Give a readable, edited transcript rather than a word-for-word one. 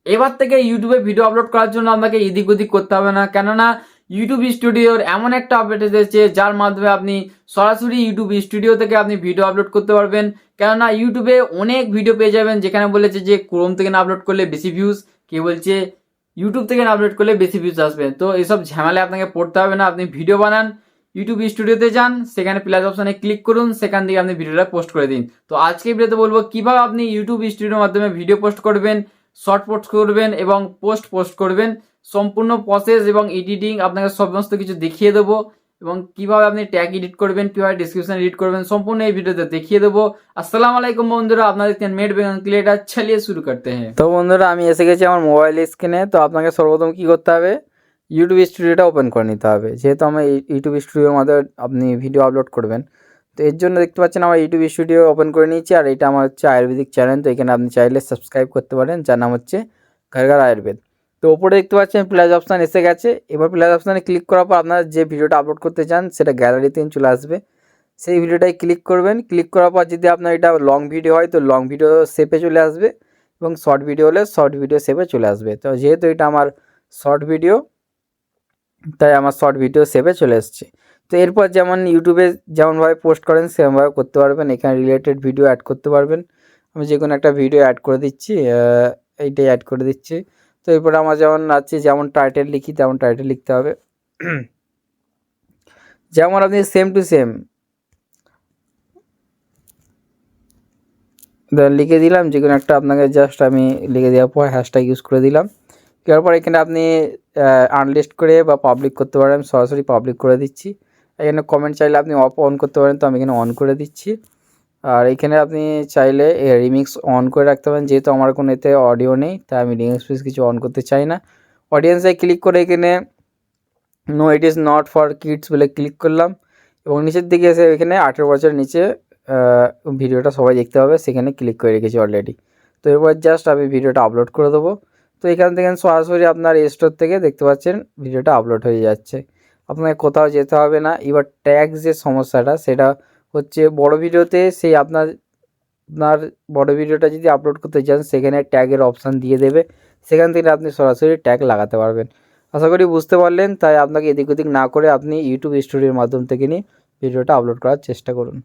এবার থেকে ইউটিউবে ভিডিও আপলোড করার জন্য আপনাকে এদিক ওদিক করতে হবে না, কেননা ইউটিউব স্টুডিওর এমন একটা আপডেট এসেছে যার মাধ্যমে আপনি সরাসরি ইউটিউব স্টুডিও থেকে আপনি ভিডিও আপলোড করতে পারবেন। কেননা ইউটিউবে অনেক ভিডিও পেয়ে যাবেন যেখানে বলেছে যে ক্রোম থেকে না আপলোড করলে বেশি ভিউজ, কে বলছে ইউটিউব থেকে না আপলোড করলে বেশি ভিউজ আসবে। তো এইসব ঝামেলায় আপনাকে পড়তে হবে না, আপনি ভিডিও বানান, ইউটিউব স্টুডিওতে যান, সেখানে প্লাস অপশানে ক্লিক করুন, সেখান থেকে আপনি ভিডিওটা পোস্ট করে দিন। তো আজকে ভিডিওতে বলবো কিভাবে আপনি ইউটিউব স্টুডিওর মাধ্যমে ভিডিও পোস্ট করবেন, শর্ট পোস্ট করবেন এবং পোস্ট করবেন। সম্পূর্ণ প্রসেস এবং এডিটিং আপনাকে সমস্ত কিছু দেখিয়ে দেবো, এবং কিভাবে আপনি ট্যাগ এডিট করবেন, কিভাবে ডিসক্রিপশন এডিট করবেন, সম্পূর্ণ এই ভিডিওতে দেখিয়ে দেবো। আসসালামু আলাইকুম বন্ধুরা, আপনারা দেখছেন মেড বেঙ্গল ক্রিয়েটার, চলিয়ে শুরু করতে हैं। তো বন্ধুরা আমি এসে গেছি আমার মোবাইল স্ক্রিনে। তো আপনাকে সর্বপ্রথম কি করতে হবে, ইউটিউব স্টুডিওটা ওপেন করে নিতে হবে। যেহেতু আমার ইউটিউব স্টুডিওর মধ্যে আপনি ভিডিও আপলোড করবেন, তো এর জন্য দেখতে পাচ্ছেন আমার ইউটিউব স্টুডিও ওপেন করে নিয়েছি। আর এটা আমার হচ্ছে আয়ুর্বেদিক চ্যানেল, তো এখানে আপনি চাইলে সাবস্ক্রাইব করতে পারেন, যার নাম হচ্ছে ঘর ঘর আয়ুর্বেদ। তো ওপরে দেখতে পাচ্ছেন প্লাস অপশান এসে গেছে। এবার প্লাস অপশানে ক্লিক করার পর আপনারা যে ভিডিওটা আপলোড করতে চান সেটা গ্যালারিতে চলে আসবে, সেই ভিডিওটাই ক্লিক করবেন। ক্লিক করার পর যদি আপনার এটা লং ভিডিও হয় তো লং ভিডিও শেপে চলে আসবে, এবং শর্ট ভিডিও হলে শর্ট ভিডিও শেপে চলে আসবে। তো যেহেতু এটা আমার শর্ট ভিডিও, তাই আমার শর্ট ভিডিও শেপে চলে এসছে। তো এরপর যেমন ইউটিউবে যেমনভাবে পোস্ট করেন সেরকমভাবে করতে পারবেন। এখানে রিলেটেড ভিডিও অ্যাড করতে পারবেন। আমি যে কোনো একটা ভিডিও অ্যাড করে দিচ্ছি, এইটাই অ্যাড করে দিচ্ছি। তো এরপরে আমার যেমন আছে, যেমন টাইটেল লিখি তেমন টাইটেল লিখতে হবে। যেমন আপনি সেম টু সেম লিখে দিলাম, যে কোনো একটা আপনাকে জাস্ট আমি লিখে দেওয়ার পর হ্যাশট্যাগ ইউজ করে দিলাম। দেওয়ার পর এখানে আপনি আনলিস্ট করে বা পাবলিক করতে পারেন, সরাসরি পাবলিক করে দিচ্ছি। এখানে কমেন্ট চাইলে আপনি অন করতে পারেন, তো আমি এখানে অন করে দিচ্ছি। আর এখানে আপনি চাইলে রিমিক্স অন করে রাখতে পারেন, যেহেতু আমার কোনো এতে অডিও নেই তাই আমি রিমিক্স ফিক্স কিছু অন করতে চাই না। অডিয়েন্সে ক্লিক করে এখানে no it is not for kids বলে ক্লিক করলাম, এবং নিচের দিকে এসে এখানে 18 বছরের নিচে ভিডিওটা সবাই দেখতে হবে, সেখানে ক্লিক করে রেখেছি অলরেডি। তো এরপর জাস্ট আমি ভিডিওটা আপলোড করে দেবো। তো এখান থেকে সরাসরি আপনার স্টোর থেকে দেখতে পাচ্ছেন ভিডিওটা আপলোড হয়ে যাচ্ছে, আপনাকে কোথাও যেতে হবে না। এবার ট্যাগ যে সমস্যাটা সেটা হচ্ছে বড় ভিডিওতে, সেই আপনার বড় ভিডিওটা যদি আপলোড করতে চান সেখানে ট্যাগের অপশান দিয়ে দেবে, সেখান থেকে আপনি সরাসরি ট্যাগ লাগাতে পারবেন। আশা করি বুঝতে পারলেন, তাই আপনাকে এদিক ওদিক না করে আপনি ইউটিউব স্টুডিওর মাধ্যম থেকে নিয়ে ভিডিওটা আপলোড করার চেষ্টা করুন।